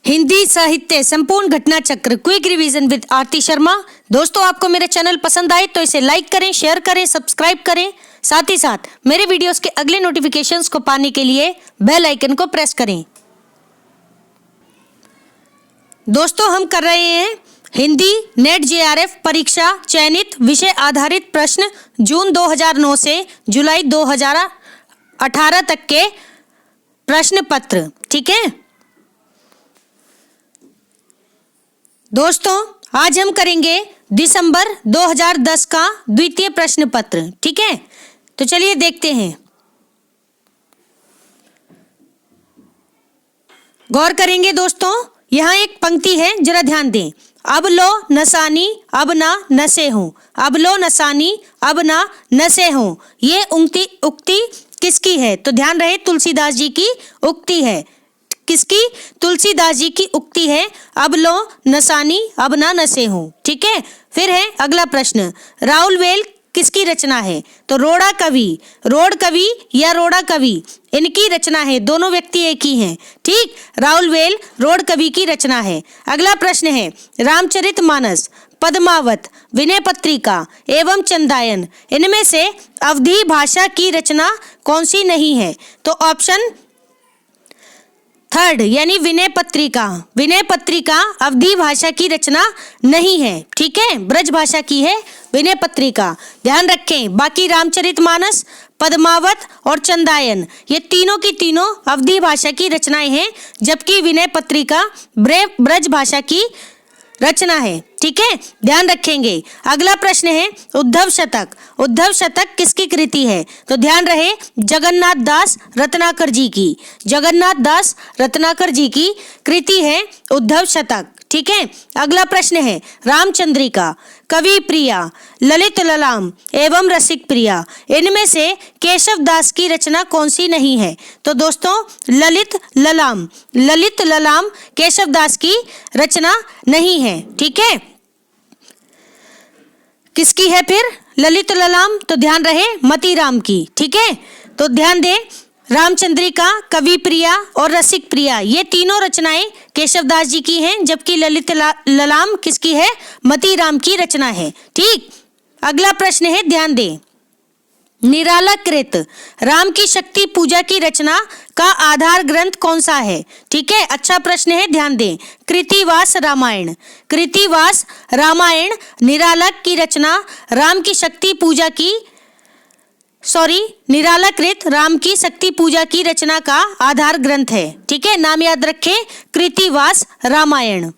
हिंदी साहित्य संपूर्ण घटना चक्र क्विक रिवीजन विद आरती शर्मा। दोस्तों, आपको मेरा चैनल पसंद आए तो इसे लाइक करें, शेयर करें, सब्सक्राइब करें। साथ ही साथ मेरे वीडियोस के अगले नोटिफिकेशंस को पाने के लिए बेल आइकन को प्रेस करें। दोस्तों, हम कर रहे हैं हिंदी नेट जेआरएफ परीक्षा चयनित विषय आधारित प्रश्न जून 2009 से जुलाई 2018 तक के प्रश्न पत्र। ठीक है दोस्तों, आज हम करेंगे दिसंबर 2010 का द्वितीय प्रश्न पत्र। ठीक है, तो चलिए देखते हैं। गौर करेंगे दोस्तों, यहाँ एक पंक्ति है, जरा ध्यान दें। अब लो नसानी अब ना नसे हूं, अब लो नसानी अब ना नसे हूं। ये उक्ति किसकी है? तो ध्यान रहे, तुलसीदास जी की उक्ति है। किसकी? तुलसीदास जी की उक्ति है, अब लो नसानी अब ना नसे हूं। ठीक है, फिर है अगला प्रश्न, राउल वेल किसकी रचना है? तो रोड़ा कवि, रोड कवि या रोड़ा कवि, इनकी रचना है। दोनों व्यक्ति एक ही हैं। ठीक, राउल वेल रोड कवि की रचना है। अगला प्रश्न है, रामचरितमानस, पद्मावत, विनय पत्रिका एवं चंदायन, इनमें से अवधी भाषा की रचना कौन सी नहीं है? तो ऑप्शन थर्ड यानी विनय पत्रिका। विनय पत्रिका अवधी भाषा की रचना नहीं है। ठीक है, ब्रज भाषा की है विनय पत्रिका, ध्यान रखें। बाकी रामचरितमानस, पद्मावत और चंदायन, ये तीनों की तीनों अवधी भाषा की रचनाएं हैं, जबकि विनय पत्रिका ब्रज भाषा की रचना है। ठीक है, ध्यान रखेंगे। अगला प्रश्न है उद्धव शतक। उद्धव शतक किसकी कृति है? तो ध्यान रहे, जगन्नाथ दास रत्नाकर जी की, जगन्नाथ दास रत्नाकर जी की कृति है उद्धव शतक। ठीक है, अगला प्रश्न है रामचंद्रिका, कवि प्रिया, ललित ललाम एवं रसिक प्रिया, इनमें से केशव दास की रचना कौन सी नहीं है? तो दोस्तों, ललित ललाम केशव दास की रचना नहीं है। ठीक है, किसकी है फिर ललित ललाम? तो ध्यान रहे, मतीराम की। ठीक है, तो ध्यान दें, रामचंद्रिका, कवि प्रिया और रसिक प्रिया, ये तीनों रचनाएं केशवदास जी की हैं, जबकि ललित ललाम किसकी है? मतीराम की रचना है। ठीक, अगला प्रश्न है, ध्यान दें, निराला कृत राम की शक्ति पूजा की रचना का आधार ग्रंथ कौन सा है? ठीक है, अच्छा प्रश्न है, ध्यान दें। कृतिवास रामायण, कृतिवास रामायण निरालक की रचना राम की शक्ति पूजा की निराला कृत राम की शक्ति पूजा की रचना का आधार ग्रंथ है। ठीक है, नाम याद रखें, कृतिवास रामायण।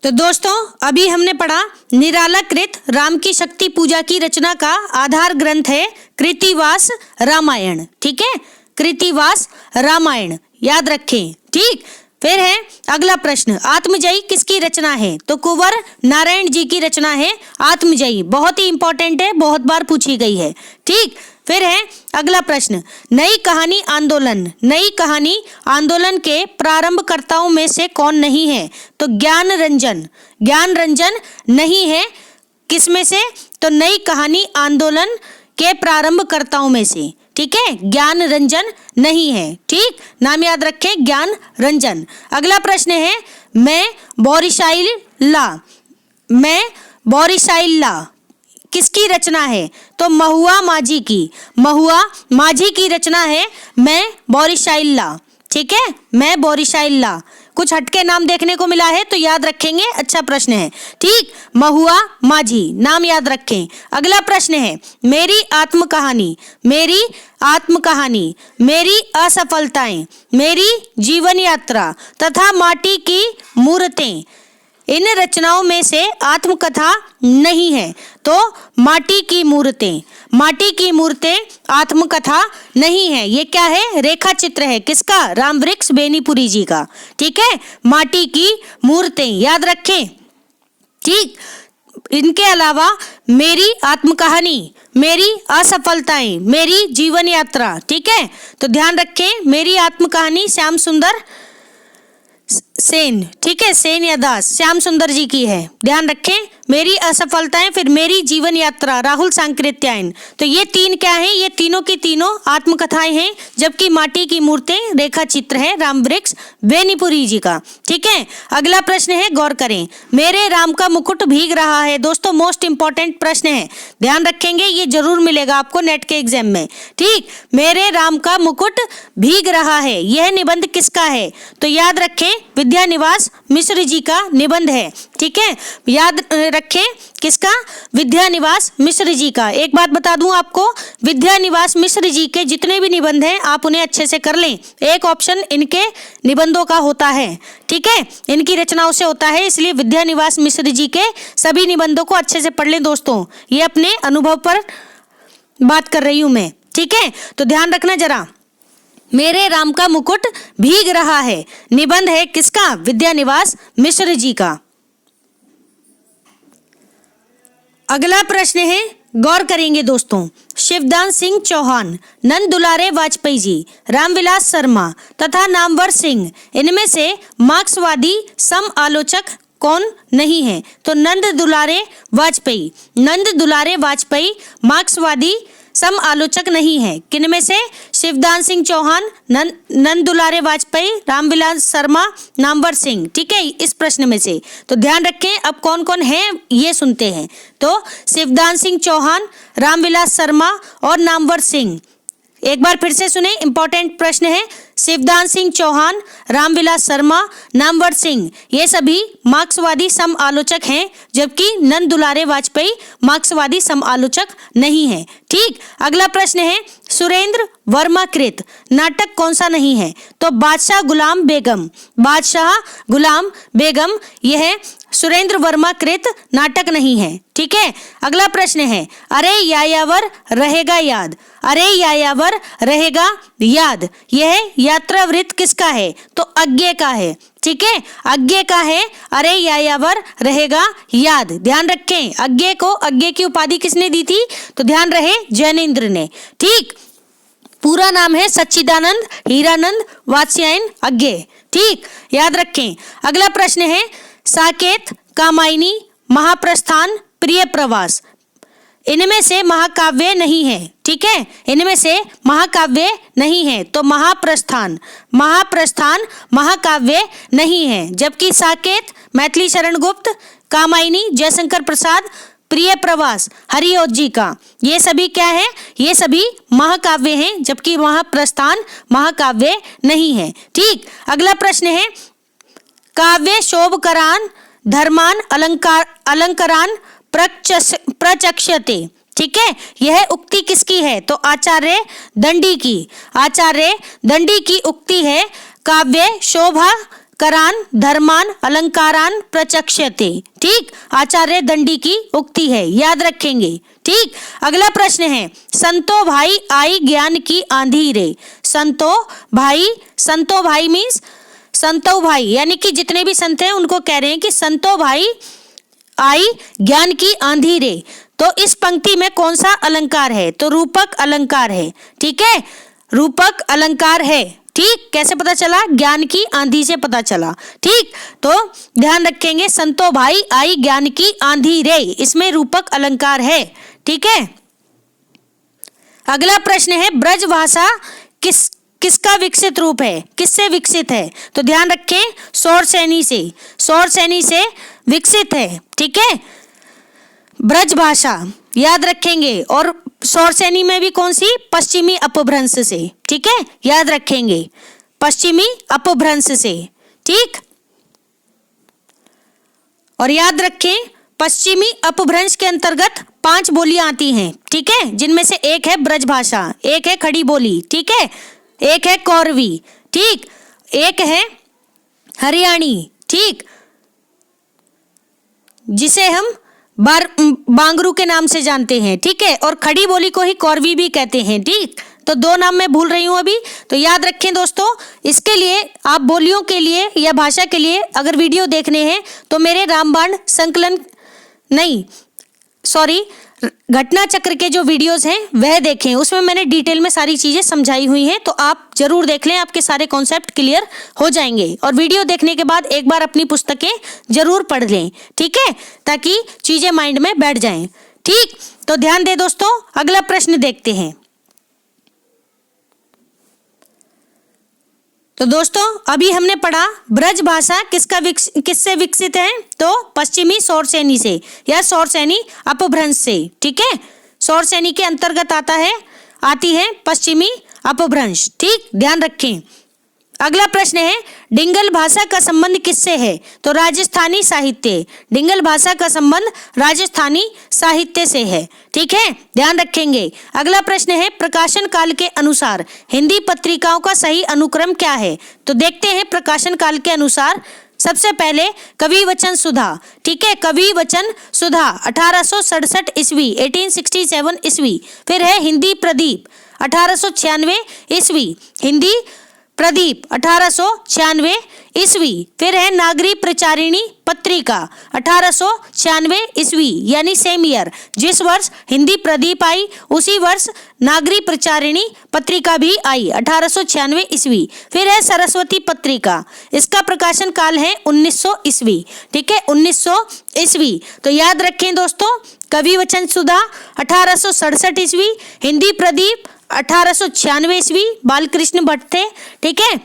तो दोस्तों, अभी हमने पढ़ा निराला कृत राम की शक्ति पूजा की रचना का आधार ग्रंथ है कृतिवास रामायण। ठीक है, कृतिवास रामायण याद रखें। ठीक, फिर है अगला प्रश्न, आत्मजयी किसकी रचना है? तो कुंवर नारायण जी की रचना है आत्मजयी, बहुत ही इंपॉर्टेंट है, बहुत बार पूछी गई है। ठीक, फिर है अगला प्रश्न, नई कहानी आंदोलन, नई कहानी आंदोलन के प्रारंभकर्ताओं में से कौन नहीं है? तो ज्ञान रंजन नहीं है। किस में से? तो नई कहानी आंदोलन के प्रारंभकर्ताओं में से। ठीक है, ज्ञान रंजन नहीं है। ठीक, नाम याद रखें, ज्ञान रंजन। अगला प्रश्न है, मैं बोरिशाइल्ला किसकी रचना है? तो महुआ माझी की रचना है मैं बोरिशाइल्ला। ठीक है, मैं बोरिशाइल्ला, कुछ हटके नाम देखने को मिला है तो याद रखेंगे, अच्छा प्रश्न है। ठीक, महुआ माझी, नाम याद रखें। अगला प्रश्न है, मेरी आत्मकहानी, मेरी असफलताएं, मेरी जीवन यात्रा तथा माटी की मूर्तें, इन रचनाओं में से आत्मकथा नहीं है। तो माटी की मूर्तें आत्मकथा नहीं है। ये क्या है? रेखा चित्र है। किसका? रामवृक्ष बेनीपुरी जी का। ठीक है, माटी की मूर्तें याद रखें। ठीक, इनके अलावा मेरी आत्मकहानी, मेरी असफलताएं, मेरी जीवन यात्रा। ठीक है, तो ध्यान रखें, मेरी आत्मकहानी श्याम सुंदर सेन, ठीक है, सेन या दास, श्याम सुंदर जी की है, ध्यान रखें। मेरी असफलताएं, फिर मेरी जीवन यात्रा राहुल सांकृत्यायन। तो ये तीन क्या है, ये तीनों की तीनों आत्मकथाएं हैं, जबकि माटी की मूर्तें रेखा चित्र है राम वृक्ष बेनीपुरी जी का। ठीक है, अगला प्रश्न है, गौर करें, मेरे राम का मुकुट भीग रहा है। दोस्तों मोस्ट इंपॉर्टेंट प्रश्न है, ध्यान रखेंगे, ये जरूर मिलेगा आपको नेट के एग्जाम में। ठीक, मेरे राम का मुकुट भीग रहा है, यह निबंध किसका है? तो याद रखें विद्यानिवास मिश्र जी का निबंध है। ठीक है, याद रखें किसका? विद्यानिवास मिश्र जी का। एक बात बता दूं आपको, विद्यानिवास मिश्र जी के जितने भी निबंध हैं आप उन्हें अच्छे से कर लें। एक ऑप्शन इनके निबंधों का होता है, ठीक है, इनकी रचनाओं से होता है, इसलिए विद्यानिवास मिश्र जी के सभी निबंधों को अच्छे से पढ़ लें दोस्तों। ये अपने अनुभव पर बात कर रही हूं मैं। ठीक है, तो ध्यान रखना जरा, मेरे राम का मुकुट भीग रहा है निबंध है किसका? विद्यानिवास मिश्र जी का। अगला प्रश्न है, गौर करेंगे दोस्तों, शिवदान सिंह चौहान, नंद दुलारे वाजपेयी जी, रामविलास शर्मा तथा नामवर सिंह, इनमें से मार्क्सवादी सम आलोचक कौन नहीं है? तो नंद दुलारे वाजपेयी, नंद दुलारे वाजपेयी मार्क्सवादी सम आलोचक नहीं है। किनमें से? शिवदान सिंह चौहान, नंद दुलारे वाजपेयी, रामविलास शर्मा, नामवर सिंह। ठीक है, इस प्रश्न में से। तो ध्यान रखें, अब कौन कौन है ये सुनते हैं। तो शिवदान सिंह चौहान, रामविलास शर्मा और नामवर सिंह। एक बार फिर से सुने, इंपॉर्टेंट प्रश्न है, शिवदान सिंह चौहान, रामविलास शर्मा, नामवर सिंह, ये सभी मार्क्सवादी सम आलोचक हैं, जबकि नंद दुलारे वाजपेयी मार्क्सवादी सम आलोचक नहीं है। ठीक, अगला प्रश्न है, सुरेंद्र वर्मा कृत नाटक कौन सा नहीं है? तो बादशाह गुलाम बेगम, बादशाह गुलाम बेगम यह सुरेंद्र वर्मा कृत नाटक नहीं है। ठीक है, अगला प्रश्न है, अरे यायावर रहेगा याद, अरे यायावर रहेगा याद, यह यात्रावृत्त किसका है? तो अज्ञे का है। ठीक है, अज्ञे का है, अरे यायावर रहेगा याद। ध्यान रखें, अज्ञे को अज्ञे की उपाधि किसने दी थी? तो ध्यान रहे, जैनेन्द्र ने। ठीक, पूरा नाम है सच्चिदानंद हीरानंद वात्स्यायन अज्ञे। ठीक, याद रखें। अगला प्रश्न है, साकेत, कामायनी, महाप्रस्थान, प्रिय प्रवास, इनमें से महाकाव्य नहीं है। ठीक है, इनमें से महाकाव्य नहीं है, तो महाप्रस्थान, महाप्रस्थान महाकाव्य नहीं है, जबकि साकेत मैथिली शरण गुप्त, कामायनी जयशंकर प्रसाद, प्रिय प्रवास हरिओत जी का, ये सभी क्या है? ये सभी महाकाव्य हैं, जबकि महाप्रस्थान महाकाव्य नहीं है। ठीक, अगला प्रश्न है, काव्य शोभकरान धर्मान अलंकारान प्रचक्षते। ठीक है, यह उक्ति किसकी है? तो आचार्य दंडी की, आचार्य दंडी की उक्ति है, काव्य शोभा करान धर्मान अलंकारान प्रचक्षते। ठीक, आचार्य दंडी की उक्ति है, याद रखेंगे। ठीक, अगला प्रश्न है, संतो भाई आई ज्ञान की आंधी रे, संतो भाई मीन्स संतो भाई, यानी कि जितने भी संत हैं उनको कह रहे हैं कि संतो भाई आई ज्ञान की आंधी रे। तो इस पंक्ति में कौन सा अलंकार है? तो रूपक अलंकार है। ठीक है, रूपक अलंकार है। ठीक, कैसे पता चला? ज्ञान की आंधी से पता चला। ठीक, तो ध्यान रखेंगे, संतो भाई आई ज्ञान की आंधी रे, इसमें रूपक अलंकार है। ठीक है, अगला प्रश्न है, ब्रज भाषा किसका विकसित रूप है? किससे विकसित है? तो ध्यान रखें, शौरसेनी से, शौरसेनी से विकसित है। ठीक है, ब्रज भाषा याद रखेंगे, और शौरसेनी में भी कौन सी? पश्चिमी अपभ्रंश से। ठीक है, याद रखेंगे, पश्चिमी अपभ्रंश से। ठीक, और याद रखें, पश्चिमी अपभ्रंश के अंतर्गत 5 बोलियां आती हैं। ठीक है, जिनमें से एक है ब्रज भाषा, एक है खड़ी बोली, ठीक है, एक है कौरवी, ठीक, एक है हरियाणी, ठीक, जिसे हम बांगरू के नाम से जानते हैं। ठीक है, और खड़ी बोली को ही कौरवी भी कहते हैं। ठीक, तो 2 नाम मैं भूल रही हूं अभी, तो याद रखें दोस्तों। इसके लिए आप बोलियों के लिए या भाषा के लिए अगर वीडियो देखने हैं तो मेरे रामबाण संकलन नहीं, सॉरी, घटना चक्र के जो वीडियोस हैं वह देखें, उसमें मैंने डिटेल में सारी चीजें समझाई हुई हैं, तो आप जरूर देख लें, आपके सारे कॉन्सेप्ट क्लियर हो जाएंगे। और वीडियो देखने के बाद एक बार अपनी पुस्तकें जरूर पढ़ लें, ठीक है, ताकि चीजें माइंड में बैठ जाएं। ठीक, तो ध्यान दें दोस्तों, अगला प्रश्न देखते हैं। तो दोस्तों अभी हमने पढ़ा ब्रज भाषा किससे विकसित है, तो पश्चिमी शौरसेनी से या शौरसेनी अपभ्रंश से। ठीक है, शौरसेनी के अंतर्गत आती है पश्चिमी अपभ्रंश। ठीक, ध्यान रखें। अगला प्रश्न है डिंगल भाषा का संबंध किससे है, तो राजस्थानी साहित्य। डिंगल भाषा का संबंध राजस्थानी साहित्य से है। ठीक है, ध्यान रखेंगे। अगला प्रश्न है प्रकाशन काल के अनुसार हिंदी पत्रिकाओं का सही अनुक्रम क्या है, तो देखते हैं प्रकाशन काल के अनुसार। सबसे पहले कवि वचन सुधा। ठीक है, कवि वचन सुधा 1867 ईस्वी 1867 ईस्वी। फिर है हिंदी प्रदीप 1896 ईस्वी। हिंदी प्रदीप 1896 ईस्वी। फिर है नागरी प्रचारिणी पत्रिका 1896 ईस्वी, यानी सेम ईयर। जिस वर्ष हिंदी प्रदीप आई उसी वर्ष नागरी प्रचारिणी पत्रिका भी आई 1896 ईस्वी। फिर है सरस्वती पत्रिका, इसका प्रकाशन काल है 1900 ईस्वी। ठीक है, 1900 ईस्वी। तो याद रखें दोस्तों, कवि वचन सुधा 1867 ईस्वी, हिंदी प्रदीप 1896 ईस्वी, बालकृष्ण भट्ट थे। ठीक है,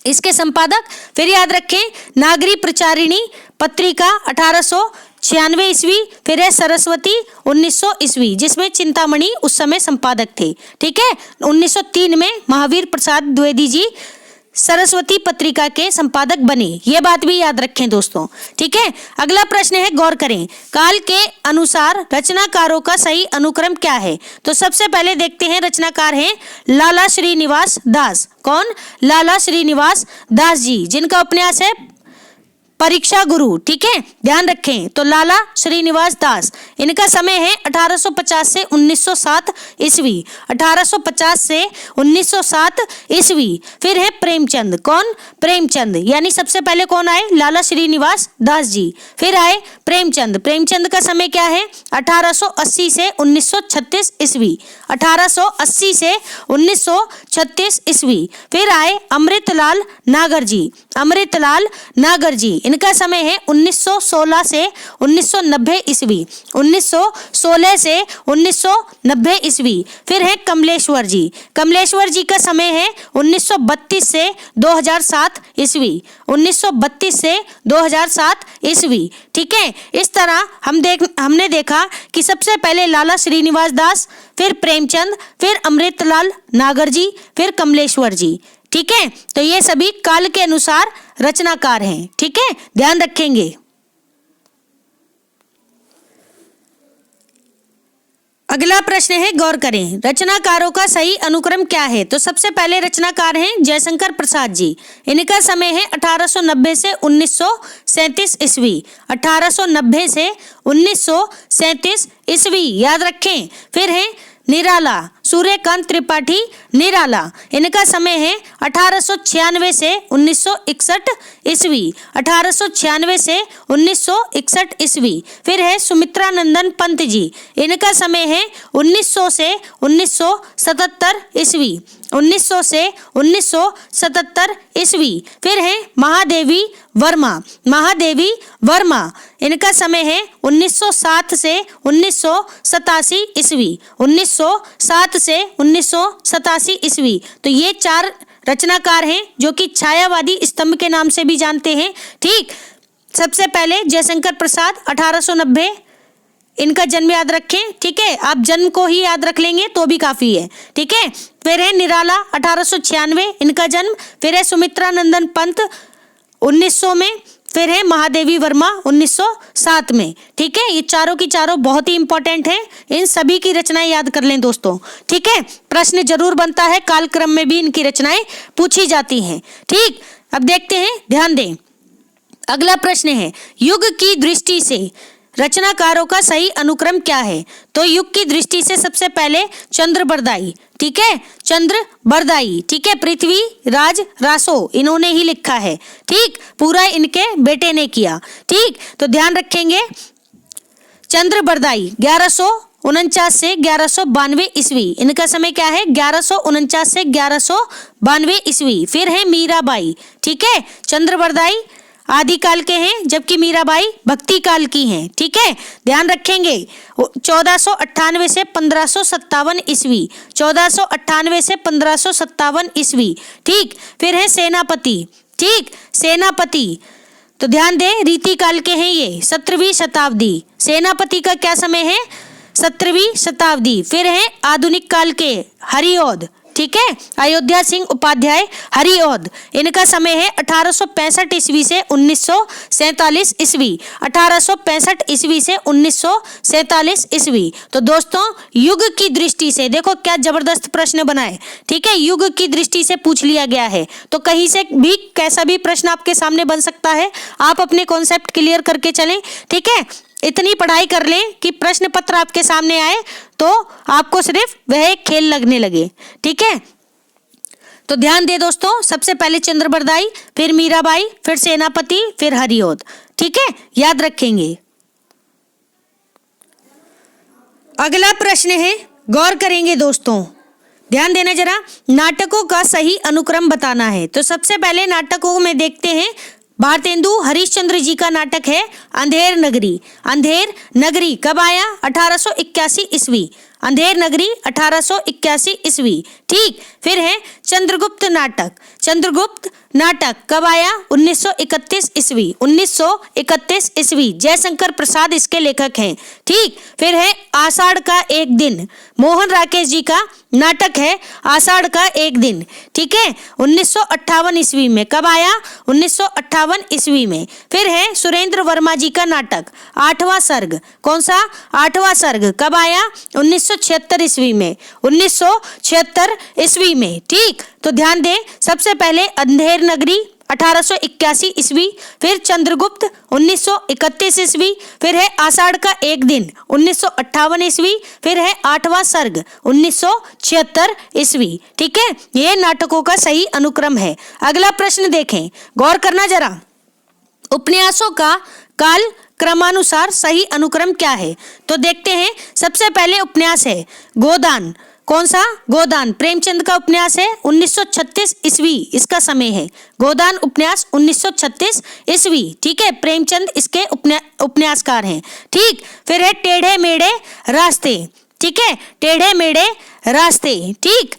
इसके संपादक। फिर याद रखें नागरी प्रचारिणी पत्रिका 1896 ईस्वी। फिर है सरस्वती 1900 ईस्वी, जिसमें चिंतामणि उस समय संपादक थे। ठीक है, 1903 में महावीर प्रसाद द्विवेदी जी सरस्वती पत्रिका के संपादक बने, ये बात भी याद रखें दोस्तों। ठीक है, अगला प्रश्न है गौर करें, काल के अनुसार रचनाकारों का सही अनुक्रम क्या है, तो सबसे पहले देखते हैं रचनाकार हैं लाला श्रीनिवास दास। कौन? लाला श्रीनिवास दास जी, जिनका उपन्यास है परीक्षा गुरु। ठीक है, ध्यान रखें। तो लाला श्रीनिवास दास, इनका समय है 1850 से 1907 ईस्वी। 1850 से 1907 ईस्वी। फिर है प्रेमचंद। कौन? प्रेमचंद, यानी सबसे पहले कौन आए? लाला श्रीनिवास दास जी। फिर आए प्रेमचंद। प्रेमचंद का समय क्या है? 1880 से 1936 ईस्वी। 1880 से 1936 ईस्वी। फिर आए अमृतलाल नागर जी। अमृतलाल नागर जी, इनका समय है 1916 से 1990 ईस्वी। 1916 से 1990 ईस्वी। फिर है कमलेश्वर जी। कमलेश्वर जी का समय है 1932 से 2007 ईस्वी। 1932 से 2007 ईस्वी। ठीक है, इस तरह हमने देखा कि सबसे पहले लाला श्रीनिवास दास, फिर प्रेमचंद, फिर अमृतलाल नागर जी, फिर कमलेश्वर जी। ठीक है, तो ये सभी काल के अनुसार रचनाकार हैं। ठीक है, ध्यान रखेंगे। अगला प्रश्न है गौर करें, रचनाकारों का सही अनुक्रम क्या है, तो सबसे पहले रचनाकार हैं जयशंकर प्रसाद जी। इनका समय है 1890 से 1937 ईस्वी। 1890 से 1937 ईस्वी, याद रखें। फिर है निराला, सूर्यकांत त्रिपाठी निराला, इनका समय है 1896 से 1961 ईस्वी। 1896 से 1961 ईस्वी। फिर है सुमित्रा नंदन पंत जी, इनका समय है 1900 से 1977 ईस्वी। 1900 से 1977 ईस्वी। फिर है महादेवी वर्मा। महादेवी वर्मा, इनका समय है 1907 से 1987 ईस्वी। 1907 से 1987 ईस्वी। तो ये 4 रचनाकार हैं जो कि छायावादी स्तंभ के नाम से भी जानते हैं। ठीक, सबसे पहले जयशंकर प्रसाद 1890, इनका जन्म याद रखें। ठीक है, आप जन्म को ही याद रख लेंगे तो भी काफी है। ठीक है, फिर है निराला 1896, इनका जन्म। फिर है सुमित्रा नंदन पंत 1900 में। फिर है महादेवी वर्मा 1907 में। ठीक है, ये चारों की चारों बहुत ही इंपॉर्टेंट हैं, इन सभी की रचनाएं याद कर लें दोस्तों। ठीक है, प्रश्न जरूर बनता है, कालक्रम में भी इनकी रचनाएं पूछी जाती हैं। ठीक, अब देखते हैं, ध्यान दें। अगला प्रश्न है युग की दृष्टि से रचनाकारों का सही अनुक्रम क्या है, तो युग की दृष्टि से सबसे पहले चंद्र बरदाई। ठीक है, चंद्र बरदाई। ठीक है, पृथ्वी राज रासो इन्होंने ही लिखा है। ठीक, पूरा इनके बेटे ने किया। ठीक, तो ध्यान रखेंगे, चंद्र बरदाई 1100 1149 से 1192 ईस्वी। इनका समय क्या है? 1149 से 1192 ईस्वी। फिर है मीराबाई, ठीक है, चंद्रवरदाई आदिकाल के हैं, जबकि मीराबाई भक्ति काल की हैं, ठीक है, ध्यान रखेंगे। 1498 से 1557 ईस्वी, 1498 से 1557 ईस्वी, ठीक। फिर है सेनापति, ठीक, सेनापति, तो ध्यान दें रीति काल के हैं ये, 17वीं शताब्दी। सेनापति का क्या समय है? 17वीं शताब्दी। फिर है आधुनिक काल के हरिऔध, ठीक है, अयोध्या सिंह उपाध्याय हरिऔध, इनका समय है 1865 ईस्वी से 1947 ईस्वी, 1865 ईस्वी से 1947 ईस्वी। तो दोस्तों युग की दृष्टि से देखो क्या जबरदस्त प्रश्न बनाए, ठीक है, युग की दृष्टि से पूछ लिया गया है, तो कहीं से भी कैसा भी प्रश्न आपके सामने बन सकता है। आप अपने कॉन्सेप्ट क्लियर करके चलें, ठीक है, इतनी पढ़ाई कर लें कि प्रश्न पत्र आपके सामने आए तो आपको सिर्फ वह एक खेल लगने लगे, ठीक है। तो ध्यान दे दोस्तों, सबसे पहले चंद्रवरदाई, फिर मीराबाई, फिर सेनापति, फिर हरिऔध, ठीक है, याद रखेंगे। अगला प्रश्न है, गौर करेंगे दोस्तों, ध्यान देना जरा, नाटकों का सही अनुक्रम बताना है। तो सबसे पहले नाटकों में देखते हैं, भारतेंदु हरिश्चंद्र जी का नाटक है अंधेर नगरी। अंधेर नगरी कब आया? 1881 ईस्वी। अंधेर नगरी 1881 ईस्वी, ठीक। फिर है चंद्रगुप्त नाटक। चंद्रगुप्त नाटक कब आया? 1931 ईस्वी। 1931 ईस्वी, जयशंकर प्रसाद इसके लेखक हैं, ठीक। फिर है आषाढ़ का एक दिन, मोहन राकेश जी का नाटक है आषाढ़ का एक दिन, ठीक है, 1958 ईस्वी में। कब आया? 1958 ईस्वी में। फिर है सुरेंद्र वर्मा जी का नाटक आठवां सर्ग। कौन सा? आठवां सर्ग कब आया? 1976 ईस्वी में। 1976 ईस्वी में, ठीक। तो ध्यान दें, सबसे पहले अंधेर नगरी 1881 ईस्वी, फिर चंद्रगुप्त 1931 ईस्वी, फिर है आषाढ़ का एक दिन 1958 ईस्वी, फिर है आठवां सर्ग 1976 ईस्वी, ठीक है। ये नाटकों का सही अनुक्रम है। अगला प्रश्न देखें, गौर करना जरा, उपन्यासों का काल क्रमानुसार सही अनुक्रम क्या है? तो देखते हैं, सबसे पहले उपन्यास है गोदान। कौन सा? गोदान प्रेमचंद का उपन्यास है, 1936 ईस्वी इसका समय है। गोदान उपन्यास 1936 ईस्वी, ठीक है, प्रेमचंद इसके उपन्यासकार हैं, ठीक। फिर है टेढ़े मेढ़े रास्ते, ठीक है, टेढ़े मेढ़े रास्ते, ठीक,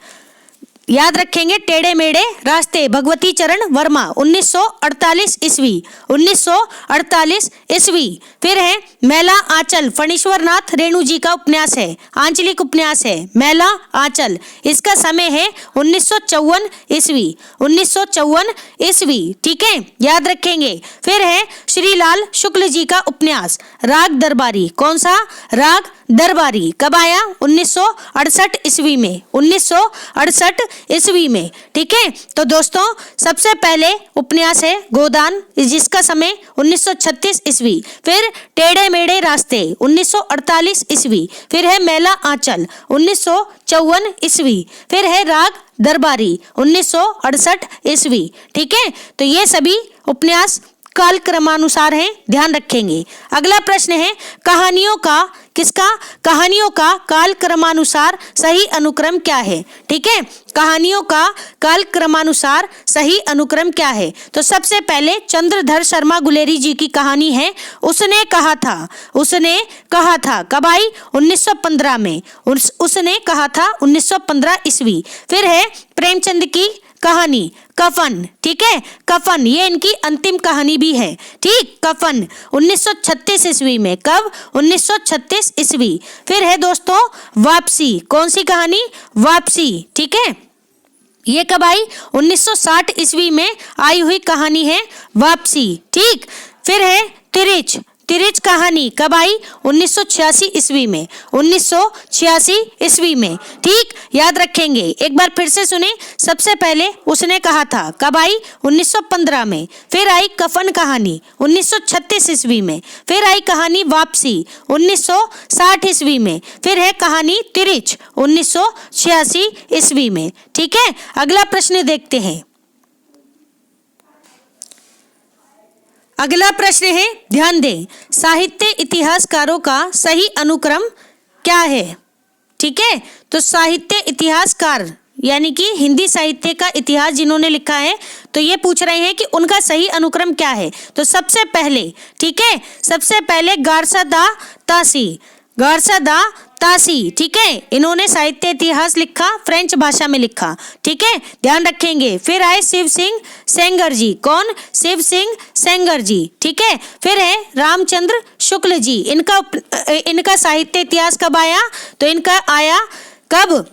याद रखेंगे, टेढ़े मेढ़े रास्ते, भगवती चरण वर्मा 1948 ईस्वी। 1948 ईस्वी। फिर है मैला आंचल, फणीश्वर नाथ रेणु जी का उपन्यास है, आंचलिक उपन्यास है, मैला आंचल, इसका समय है 1954 ईस्वी। 1954 ईस्वी, ठीक है, याद रखेंगे। फिर है श्रीलाल शुक्ल जी का उपन्यास राग दरबारी। कौन सा? राग दरबारी। कब आया? 1968 ईस्वी में। 1968 ईस्वी में, ठीक है। तो दोस्तों सबसे पहले उपन्यास है गोदान, जिसका समय 1936 ईस्वी। फिर टेढ़े मेढ़े रास्ते 1948 ईस्वी। फिर है मैला आंचल 1954 ईस्वी। फिर है राग दरबारी 1968 ईस्वी, ठीक है। तो ये सभी उपन्यास काल क्रमानुसार हैं, ध्यान रखेंगे। अगला प्रश्न है कहानियों का, किसका? कहानियों का काल क्रमानुसार सही अनुक्रम क्या है? ठीक है, कहानियों का काल क्रमानुसार सही अनुक्रम क्या है? तो सबसे पहले चंद्रधर शर्मा गुलेरी जी की कहानी है उसने कहा था। उसने कहा था कब आई? 1915 में। उसने कहा था 1915 ईस्वी। फिर है प्रेमचंद की कहानी कफन, ठीक है, कफन, ये इनकी अंतिम कहानी भी है, ठीक, कफन 1936 ईस्वी में। कब? 1936 ईस्वी। फिर है दोस्तों वापसी। कौन सी कहानी? वापसी, ठीक है, ये कब आई? 1960 ईस्वी में आई हुई कहानी है वापसी, ठीक। फिर है तिरिच। तिरिच कहानी कब आई? 1986 ईस्वी में। 1986 ईस्वी में, ठीक, याद रखेंगे। एक बार फिर से सुने, सबसे पहले उसने कहा था कब आई? 1915 में। फिर आई कफन कहानी 1936 ईस्वी में। फिर आई कहानी वापसी 1960 ईस्वी में। फिर है कहानी तिरिच 1986 ईस्वी में, ठीक है। अगला प्रश्न देखते हैं। अगला प्रश्न है, ध्यान दें, साहित्य इतिहासकारों का सही अनुक्रम क्या है? ठीक है, तो साहित्य इतिहासकार यानी कि हिंदी साहित्य का इतिहास जिन्होंने लिखा है, तो ये पूछ रहे हैं कि उनका सही अनुक्रम क्या है। तो सबसे पहले, ठीक है, सबसे पहले गारसा दा तासी, गारसा दा तासी, ठीक है, इन्होंने साहित्य इतिहास लिखा, फ्रेंच भाषा में लिखा, ठीक है, ध्यान रखेंगे। फिर आए शिव सिंह सेंगर जी, कौन? शिव सिंह सेंगर जी, ठीक है। फिर है रामचंद्र शुक्ल जी, इनका साहित्य इतिहास कब आया? तो इनका आया कब?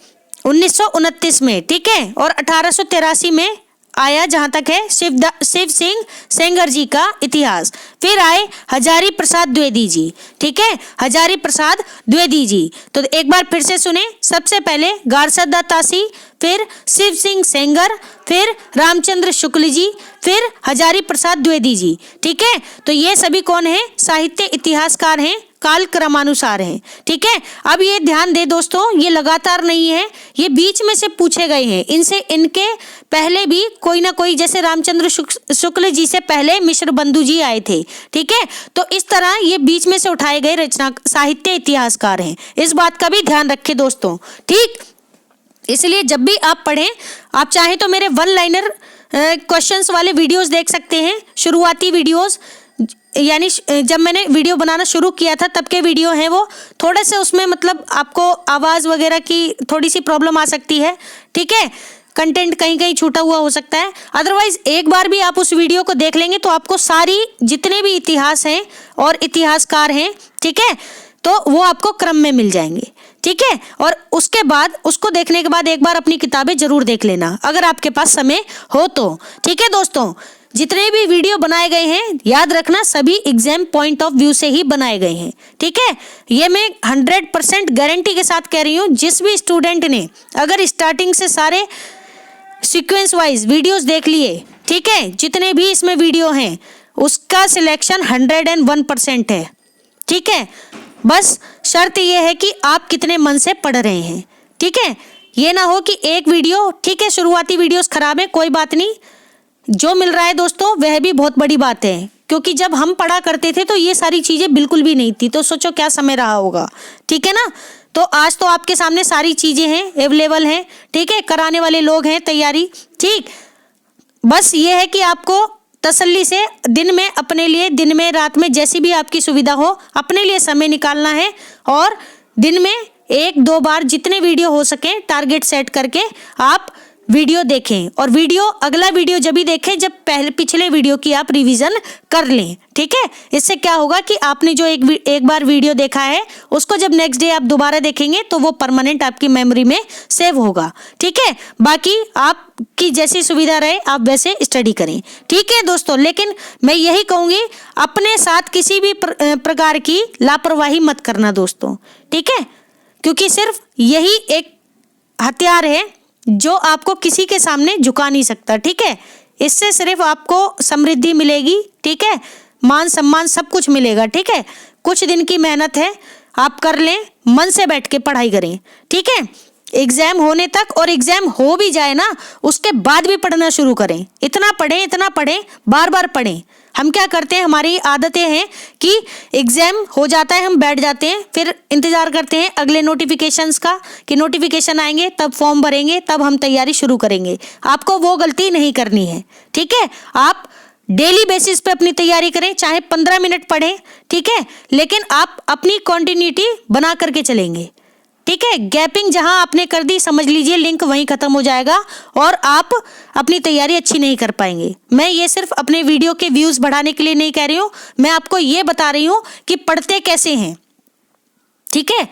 1929 में, ठीक है, और 1883 में आया, जहां तक है शिव सिंह सेंगर जी का इतिहास। फिर आए हजारी प्रसाद द्विवेदी जी, ठीक है, हजारी प्रसाद द्विवेदी जी। तो एक बार फिर से सुने, सबसे पहले गारसा दा तासी, फिर शिव सिंह सेंगर, फिर रामचंद्र शुक्ल जी, फिर हजारी प्रसाद द्विवेदी जी, ठीक है। तो ये सभी कौन है? साहित्य इतिहासकार हैं, काल क्रमानुसार हैं, ठीक है। अब ये ध्यान दे दोस्तों, ये लगातार नहीं है, ये बीच में से पूछे गए हैं। इनके पहले भी कोई ना कोई, जैसे रामचंद्र शुक्ल जी से पहले मिश्र बंधु जी आए थे, ठीक है। तो इस तरह ये बीच में से उठाए गए रचना साहित्य इतिहासकार हैं, इस बात का भी ध्यान रखें दोस्तों, ठीक। इसलिए जब भी आप पढ़ें, आप चाहे तो मेरे वन लाइनर क्वेश्चंस वाले वीडियोस देख सकते हैं, शुरुआती वीडियोस, यानी जब मैंने वीडियो बनाना शुरू किया था तब के वीडियो हैं वो। थोड़े से उसमें मतलब आपको आवाज़ वगैरह की थोड़ी सी प्रॉब्लम आ सकती है, ठीक है, कंटेंट कहीं कहीं छूटा हुआ हो सकता है। अदरवाइज एक बार भी आप उस वीडियो को देख लेंगे तो आपको सारी जितने भी इतिहास हैं और इतिहासकार हैं, ठीक है, तो वो आपको क्रम में मिल जाएंगे, ठीक है। और उसके बाद, उसको देखने के बाद एक बार अपनी किताबें जरूर देख लेना अगर आपके पास समय हो तो, ठीक है दोस्तों। जितने भी वीडियो बनाए गए हैं, याद रखना सभी एग्जाम पॉइंट ऑफ व्यू से ही बनाए गए हैं, ठीक है। ये मैं 100% गारंटी के साथ कह रही हूँ, जिस भी स्टूडेंट ने अगर स्टार्टिंग से सारे सीक्वेंस वाइज वीडियोस देख लिए, ठीक है, जितने भी इसमें वीडियो हैं, उसका सिलेक्शन 101% है, ठीक है। बस शर्त यह है कि आप कितने मन से पढ़ रहे हैं, ठीक है। ये ना हो कि एक वीडियो, ठीक है, शुरुआती वीडियोस खराब है, कोई बात नहीं, जो मिल रहा है दोस्तों वह भी बहुत बड़ी बात है, क्योंकि जब हम पढ़ा करते थे तो ये सारी चीज़ें बिल्कुल भी नहीं थी, तो सोचो क्या समय रहा होगा, ठीक है ना। तो आज तो आपके सामने सारी चीज़ें हैं, अवेलेबल हैं, ठीक है, कराने वाले लोग हैं तैयारी, ठीक। बस ये है कि आपको तसल्ली से दिन में, अपने लिए दिन में, रात में, जैसी भी आपकी सुविधा हो, अपने लिए समय निकालना है और दिन में 1-2 बार जितने वीडियो हो सके टारगेट सेट करके आप वीडियो देखें। और अगला वीडियो जब भी देखें जब पिछले वीडियो की आप रिवीजन कर लें, ठीक है। इससे क्या होगा कि आपने जो एक बार वीडियो देखा है उसको जब नेक्स्ट डे आप दोबारा देखेंगे तो वो परमानेंट आपकी मेमोरी में सेव होगा, ठीक है। बाकी आपकी जैसी सुविधा रहे आप वैसे स्टडी करें, ठीक है दोस्तों। लेकिन मैं यही कहूँगी, अपने साथ किसी भी प्रकार की लापरवाही मत करना दोस्तों, ठीक है, क्योंकि सिर्फ यही एक हथियार है जो आपको किसी के सामने झुका नहीं सकता, ठीक है। इससे सिर्फ आपको समृद्धि मिलेगी, ठीक है, मान सम्मान सब कुछ मिलेगा, ठीक है। कुछ दिन की मेहनत है, आप कर लें, मन से बैठ के पढ़ाई करें, ठीक है। एग्जाम होने तक, और एग्जाम हो भी जाए ना उसके बाद भी पढ़ना शुरू करें। इतना पढ़ें, बार बार पढ़ें। हम क्या करते हैं, हमारी आदतें हैं कि एग्जाम हो जाता है, हम बैठ जाते हैं, फिर इंतजार करते हैं अगले नोटिफिकेशंस का कि नोटिफिकेशन आएंगे तब फॉर्म भरेंगे, तब हम तैयारी शुरू करेंगे। आपको वो गलती नहीं करनी है, ठीक है। आप डेली बेसिस पे अपनी तैयारी करें, चाहे 15 मिनट पढ़ें, ठीक है, लेकिन आप अपनी कॉन्टिन्यूटी बना करके चलेंगे, ठीक है। गैपिंग जहां आपने कर दी, समझ लीजिए लिंक वहीं खत्म हो जाएगा और आप अपनी तैयारी अच्छी नहीं कर पाएंगे। मैं ये सिर्फ अपने वीडियो के व्यूज बढ़ाने के लिए नहीं कह रही हूँ, मैं आपको ये बता रही हूँ कि पढ़ते कैसे हैं, ठीक है।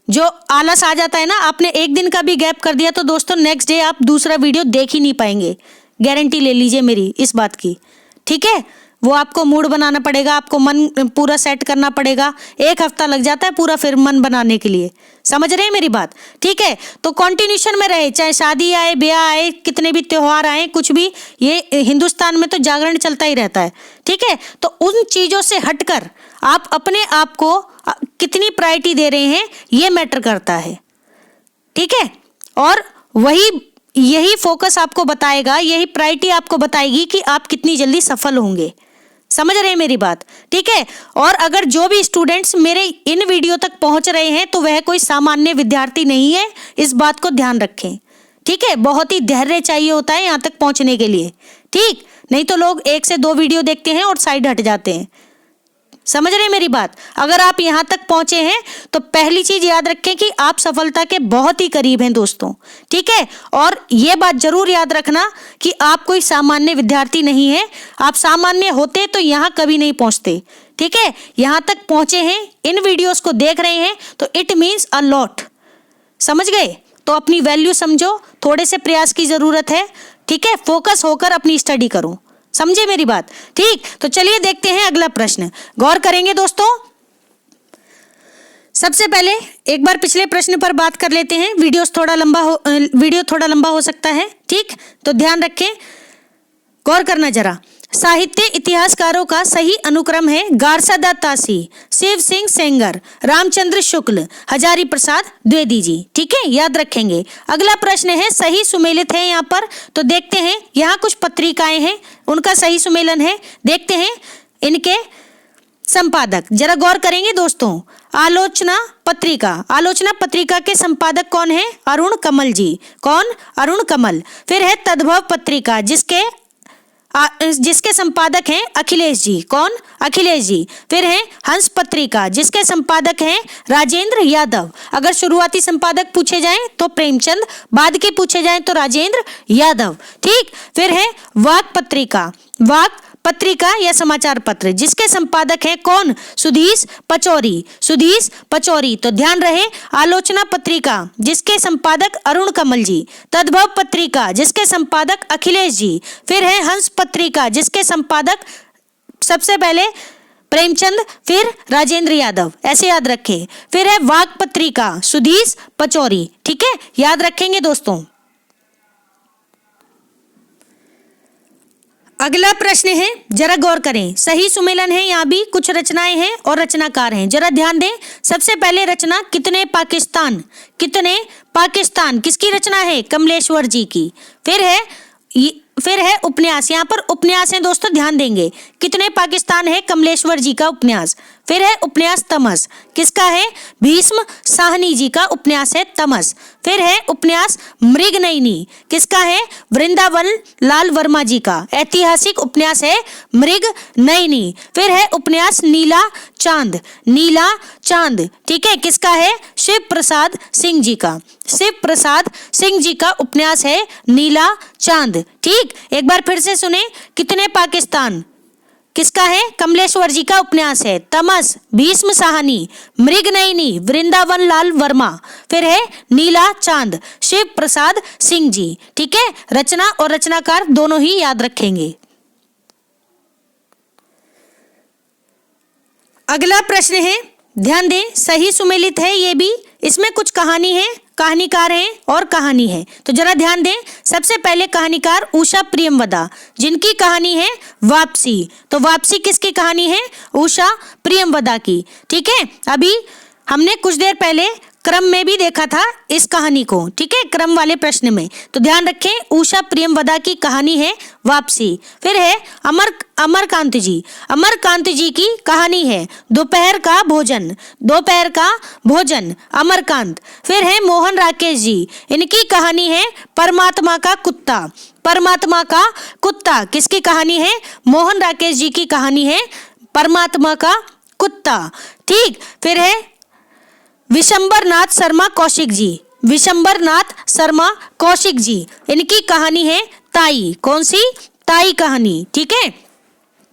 जो आलस आ जाता है ना, आपने एक दिन का भी गैप कर दिया तो दोस्तों नेक्स्ट डे आप दूसरा वीडियो देख ही नहीं पाएंगे, गारंटी ले लीजिए मेरी इस बात की, ठीक है। वो आपको मूड बनाना पड़ेगा, आपको मन पूरा सेट करना पड़ेगा, 1 हफ्ता लग जाता है पूरा फिर मन बनाने के लिए, समझ रहे हैं मेरी बात, ठीक है। तो कंटिन्यूशन में रहे, चाहे शादी आए, ब्याह आए, कितने भी त्योहार आए, कुछ भी, ये हिंदुस्तान में तो जागरण चलता ही रहता है, ठीक है। तो उन चीज़ों से हटकर आप अपने आप को कितनी प्रायोरिटी दे रहे हैं ये मैटर करता है, ठीक है। और यही फोकस आपको बताएगा, यही प्रायोरिटी आपको बताएगी कि आप कितनी जल्दी सफल होंगे, समझ रहे हैं मेरी बात? ठीक है। और अगर जो भी स्टूडेंट्स मेरे इन वीडियो तक पहुंच रहे हैं तो वह कोई सामान्य विद्यार्थी नहीं है, इस बात को ध्यान रखें। ठीक है, बहुत ही धैर्य चाहिए होता है यहाँ तक पहुंचने के लिए। ठीक, नहीं तो लोग 1 से 2 वीडियो देखते हैं और साइड हट जाते हैं। समझ रहे हैं मेरी बात? अगर आप यहाँ तक पहुंचे हैं तो पहली चीज याद रखें कि आप सफलता के बहुत ही करीब हैं दोस्तों। ठीक है, और ये बात जरूर याद रखना कि आप कोई सामान्य विद्यार्थी नहीं है। आप सामान्य होते तो यहाँ कभी नहीं पहुंचते। ठीक है, यहाँ तक पहुंचे हैं, इन वीडियोस को देख रहे हैं तो इट मीन्स अ लॉट। समझ गए? तो अपनी वैल्यू समझो, थोड़े से प्रयास की जरूरत है। ठीक है, फोकस होकर अपनी स्टडी करो। समझे मेरी बात? ठीक, तो चलिए देखते हैं अगला प्रश्न। गौर करेंगे दोस्तों। सबसे पहले एक बार पिछले प्रश्न पर बात कर लेते हैं। वीडियो थोड़ा लंबा हो सकता है। ठीक, तो ध्यान रखें, गौर करना जरा। साहित्य इतिहासकारों का सही अनुक्रम है गारसादास तासी, शिव सिंह सेंगर, रामचंद्र शुक्ल, हजारी प्रसाद द्विवेदी जी। ठीक है, याद रखेंगे। अगला प्रश्न है, सही सुमेलित है यहाँ पर, तो देखते हैं। यहाँ कुछ पत्रिकाएं हैं, उनका सही सुमेलन है। देखते हैं इनके संपादक, जरा गौर करेंगे दोस्तों। आलोचना पत्रिका के संपादक कौन है? अरुण कमल जी। कौन? अरुण कमल। फिर है तद्भव पत्रिका, जिसके संपादक हैं अखिलेश जी। कौन? अखिलेश जी। फिर है हंस पत्रिका, जिसके संपादक हैं राजेंद्र यादव। अगर शुरुआती संपादक पूछे जाएं तो प्रेमचंद, बाद के पूछे जाएं तो राजेंद्र यादव। ठीक, फिर है वाक पत्रिका या समाचार पत्र, जिसके संपादक हैं कौन? सुधीश पचौरी। तो ध्यान रहे, आलोचना पत्रिका जिसके संपादक अरुण कमल जी, तद्भव पत्रिका जिसके संपादक अखिलेश जी, फिर है हंस पत्रिका जिसके संपादक सबसे पहले प्रेमचंद, फिर राजेंद्र यादव, ऐसे याद रखें। फिर है वाक पत्रिका, सुधीश पचौरी। ठीक है, याद रखेंगे दोस्तों। अगला प्रश्न है, जरा गौर करें। सही सुमेलन है, यहाँ भी कुछ रचनाएं हैं और रचनाकार हैं, जरा ध्यान दें। सबसे पहले रचना कितने पाकिस्तान किसकी रचना है? कमलेश्वर जी की। फिर है उपन्यास, यहाँ पर उपन्यास है दोस्तों, ध्यान देंगे। कितने पाकिस्तान है? कमलेश्वर जी का उपन्यास। फिर है उपन्यास तमस, किसका है? भीष्म साहनी जी का उपन्यास है तमस। फिर है उपन्यास मृगनयनी, किसका है? वृंदावन लाल वर्मा जी का ऐतिहासिक उपन्यास है मृगनयनी। फिर है उपन्यास नीला चांद, ठीक है, किसका है? शिव प्रसाद सिंह जी का उपन्यास है नीला चांद। ठीक, एक बार फिर से सुने। कितने पाकिस्तान किसका है? कमलेश्वर जी का उपन्यास है तमस, भीष्म साहनी, मृगनयनी, वृंदावन लाल वर्मा। फिर है नीला चांद, शिव प्रसाद सिंह जी। ठीक है, रचना और रचनाकार दोनों ही याद रखेंगे। अगला प्रश्न है, ध्यान दें, सही सुमेलित है ये भी। इसमें कुछ कहानी है, कहानीकार हैं और कहानी है, तो जरा ध्यान दें। सबसे पहले कहानीकार उषा प्रियमवदा, जिनकी कहानी है वापसी। तो वापसी किसकी कहानी है? उषा प्रियमवदा की। ठीक है, अभी हमने कुछ देर पहले क्रम में भी देखा था इस कहानी को। ठीक है, क्रम वाले प्रश्न में, तो ध्यान रखें, उषा प्रियमवदा की कहानी है वापसी। फिर है अमरकांत जी की कहानी है दोपहर का भोजन, अमरकांत। फिर है मोहन राकेश जी, इनकी कहानी है परमात्मा का कुत्ता। किसकी कहानी है? मोहन राकेश जी की कहानी है परमात्मा का कुत्ता। ठीक, फिर है विशंबरनाथ शर्मा कौशिक जी, इनकी कहानी है ताई। कौन सी? ताई कहानी। ठीक है,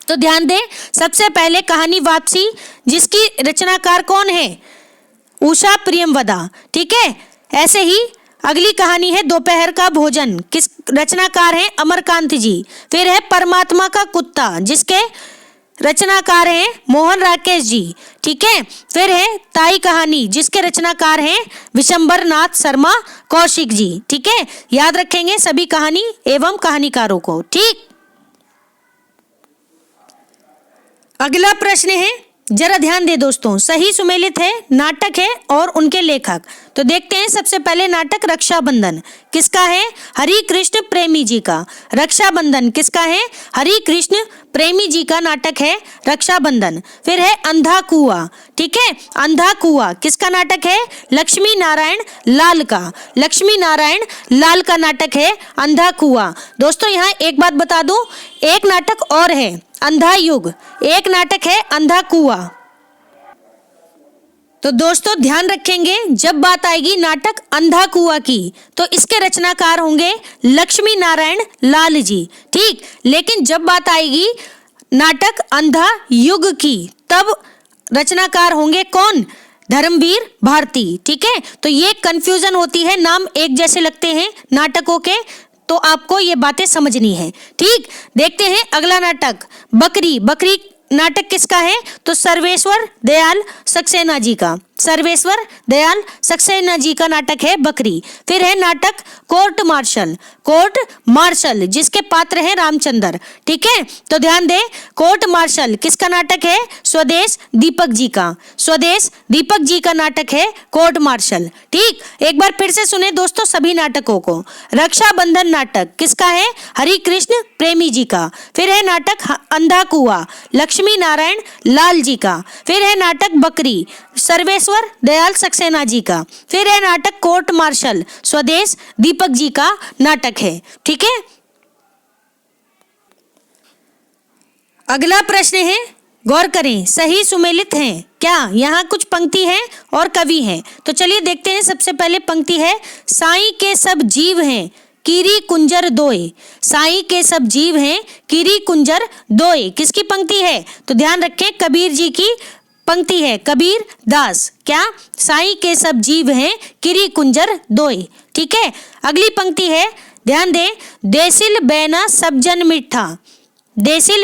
तो ध्यान दें, सबसे पहले कहानी वापसी, जिसकी रचनाकार कौन है? उषा प्रियमवदा। ठीक है, ऐसे ही अगली कहानी है दोपहर का भोजन, किस रचनाकार है? अमरकांत जी। फिर है परमात्मा का कुत्ता, जिसके रचनाकार हैं मोहन राकेश जी। ठीक है, फिर है ताई कहानी, जिसके रचनाकार हैं विशंबरनाथ शर्मा कौशिक जी। ठीक है, याद रखेंगे सभी कहानी एवं कहानीकारों को। ठीक, अगला प्रश्न है, जरा ध्यान दे दोस्तों, सही सुमेलित है, नाटक है और उनके लेखक। तो देखते हैं सबसे पहले नाटक रक्षाबंधन किसका है? हरि कृष्ण प्रेमी जी का। रक्षाबंधन किसका है? हरि कृष्ण प्रेमी जी का नाटक है रक्षाबंधन। फिर है अंधा कुआं, ठीक है, अंधा कुआं किसका नाटक है? लक्ष्मी नारायण लाल का। लक्ष्मी नारायण लाल का नाटक है अंधा कुआं। दोस्तों यहाँ एक बात बता दूं, एक नाटक और है अंधा युग, एक नाटक है अंधा कुआं। तो दोस्तों ध्यान रखेंगे, जब बात आएगी नाटक अंधा कुआं की तो इसके रचनाकार होंगे लक्ष्मी नारायण लाल जी, ठीक। लेकिन जब बात आएगी नाटक अंधा युग की तब रचनाकार होंगे कौन? धर्मवीर भारती, ठीक है। तो ये कंफ्यूजन होती है, नाम एक जैसे लगते हैं नाटकों के, तो आपको ये बातें समझनी है, ठीक। देखते हैं अगला नाटक बकरी। बकरी नाटक किसका है? तो सर्वेश्वर दयाल सक्सेना जी का। सर्वेश्वर दयाल सक्सेना जी का नाटक है बकरी। फिर है नाटक कोर्ट मार्शल। कोर्ट मार्शल जिसके पात्र हैं रामचंद्र, ठीक है। तो ध्यान दे, कोर्ट मार्शल किसका नाटक है? स्वदेश दीपक जी का। स्वदेश दीपक जी का नाटक है कोर्ट मार्शल, ठीक। एक बार फिर से सुने दोस्तों सभी नाटकों को। रक्षाबंधन नाटक किसका है? हरि कृष्ण प्रेमी जी का। फिर है नाटक अंधा कुआं लक्ष्मी नारायण लाल जी का। फिर है नाटक बकरी सर्वेश्वर दयाल सक्सेना जी का। फिर है नाटक कोर्ट मार्शल स्वदेश दीपक जी का नाटक है, ठीक है। अगला प्रश्न है, गौर करें, सही सुमेलित हैं क्या? यहाँ कुछ पंक्ति है और कवि हैं, तो चलिए देखते हैं। सबसे पहले पंक्ति है, साईं के सब जीव हैं कीरी कुंजर दोए। साईं के सब जीव हैं कीरी कुंजर दोए, किसकी पंक्ति है? तो ध्यान रखें, कबीर जी की पंक्ति है, कबीर दास। क्या? साईं के सब जीव हैं कीरी कुंजर दोए, ठीक है। अगली पंक्ति है, ध्यान दें, देसिल बैना सब जन मिठा। देसिल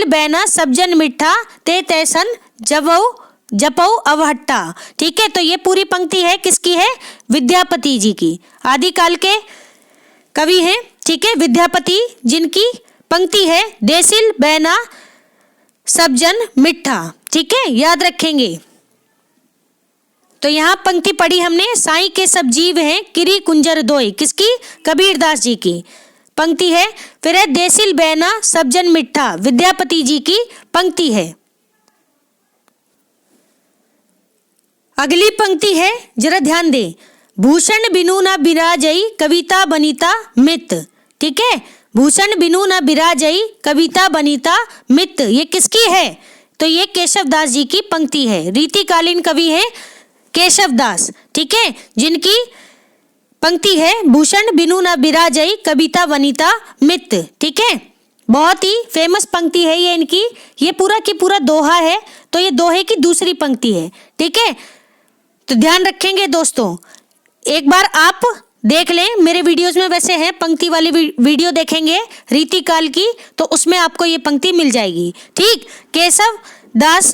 बैना सब जन मिठा ते तैसन जपौ अवहट्टा, ठीक है। तो ये पूरी पंक्ति है, किसकी है? विद्यापति जी की। आदिकाल के कवि हैं, ठीक है, विद्यापति जिनकी पंक्ति है देसिल बैना सब जन मिठा, ठीक है, याद रखेंगे। तो यहाँ पंक्ति पढ़ी हमने, साईं के सब जीव हैं किरी कुंजर दोई, किसकी? कबीरदास जी की पंक्ति है। फिर है देसिल बैना सब जन मिठा, विद्यापति जी की पंक्ति है। अगली पंक्ति है, जरा ध्यान दें, भूषण बिनु न बिराजई कविता बनीता मित, ठीक है। भूषण बिनु न बिराजई कविता बनीता मित, ये किसकी है? तो ये केशवदास जी की पंक्ति है। रीतिकालीन कवि है केशवदास, ठीक है, जिनकी पंक्ति है भूषण बिनु न बिराजई कविता बनीता मित, ठीक है। बहुत ही फेमस पंक्ति है ये इनकी। ये पूरा की पूरा दोहा है, तो ये दोहे की दूसरी पंक्ति है, ठीक है। तो ध्यान रखेंगे दोस्तों, एक बार आप देख लें, मेरे वीडियोस में वैसे है पंक्ति वाली वीडियो देखेंगे रीतिकाल की, तो उसमें आपको ये पंक्ति मिल जाएगी, ठीक। केशव दास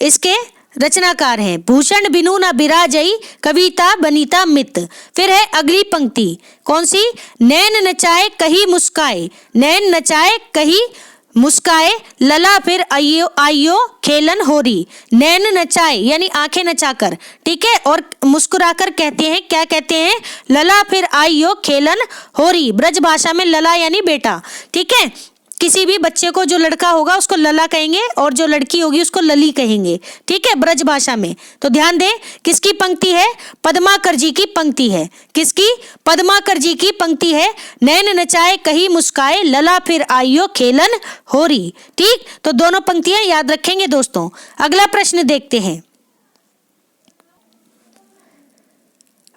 इसके रचनाकार हैं। भूषण बिनु न बिराजई कविता बनीता मित। फिर है अगली पंक्ति, कौन सी? नैन नचाए कही मुस्काए। नैन नचाए कही मुस्काए लला फिर आइयो खेलन होरी। नैन नचाए यानी आंखें नचाकर, ठीक है, और मुस्कुराकर कहते हैं, क्या कहते हैं? लला फिर आइयो खेलन होरी। ब्रज भाषा में लला यानी बेटा, ठीक है। किसी भी बच्चे को जो लड़का होगा उसको लला कहेंगे और जो लड़की होगी उसको लली कहेंगे, ठीक है, ब्रज भाषा में। तो ध्यान दें, किसकी पंक्ति है? पद्माकर जी की पंक्ति है। किसकी? पद्माकर जी की पंक्ति है। नैन नचाए कही मुस्काए लला फिर आइयो खेलन होरी, ठीक। तो दोनों पंक्तियां याद रखेंगे दोस्तों। अगला प्रश्न देखते हैं।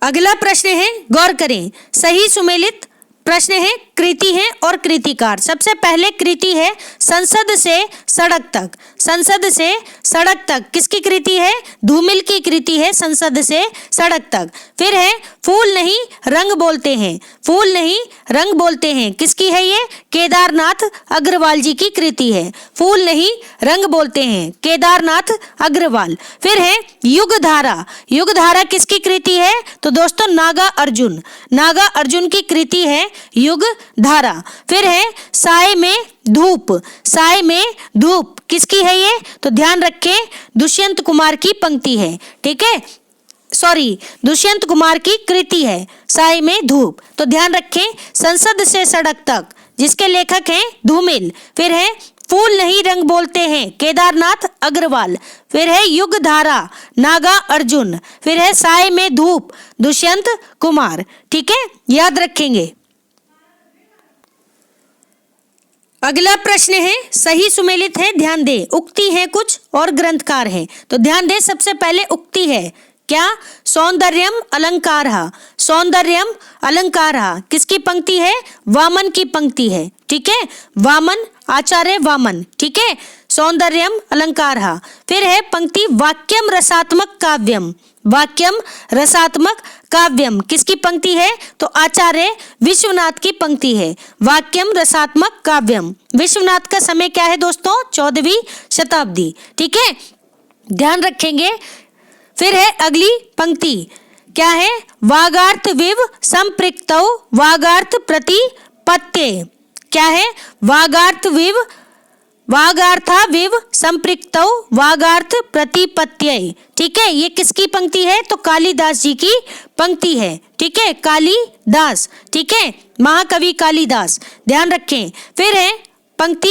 अगला प्रश्न है, गौर करें, सही सुमेलित प्रश्न है, कृति है और कृतिकार। सबसे पहले कृति है संसद से सड़क तक। संसद से सड़क तक किसकी कृति है? धूमिल की कृति है, संसद से सड़क तक। फिर है फूल नहीं रंग बोलते हैं। फूल नहीं रंग बोलते हैं, किसकी है ये? केदारनाथ अग्रवाल जी की कृति है। फूल नहीं रंग बोलते हैं, केदारनाथ अग्रवाल। फिर है युगधारा। युगधारा किसकी कृति है? तो दोस्तों नागा अर्जुन। नागा अर्जुन की कृति है युगधारा। फिर है साए में धूप, साय में धूप किसकी है ये? तो ध्यान रखें दुष्यंत कुमार की पंक्ति है, ठीक है, सॉरी दुष्यंत कुमार की कृति है साय में धूप। तो ध्यान रखें संसद से सड़क तक जिसके लेखक हैं धूमिल। फिर है फूल नहीं रंग बोलते हैं केदारनाथ अग्रवाल। फिर है युग धारा नागा अर्जुन। फिर है साय में धूप दुष्यंत कुमार, ठीक है, याद रखेंगे। अगला प्रश्न है सही सुमेलित है, ध्यान दे। उक्ति है कुछ और ग्रंथकार है, तो ध्यान दे। सबसे पहले उक्ति है क्या? सौंदर्यम अलंकारः। सौंदर्यम अलंकारः किसकी पंक्ति है? वामन की पंक्ति है, ठीक है, वामन, आचार्य वामन, ठीक है, सौंदर्यम अलंकारः। फिर है पंक्ति वाक्यम रसात्मक काव्यम। वाक्यम रसात्मक काव्यम किसकी पंक्ति है? तो आचार्य विश्वनाथ की पंक्ति है, वाक्यम रसात्मक काव्यम। विश्वनाथ का समय क्या है दोस्तों? 14वीं शताब्दी, ठीक है, ध्यान रखेंगे। फिर है अगली पंक्ति क्या है? वागार्थ विव संपृक्तौ वागार्थ प्रतिपत्ते। क्या है? वागार्थ विव, वागार्था विव संपृक्तौ वागार्थ प्रतिपत्त्यै, ठीक है, ये किसकी पंक्ति है? तो कालिदास जी की पंक्ति है, ठीक है, कालिदास, ठीक है, महाकवि कालिदास, ध्यान रखें। फिर है पंक्ति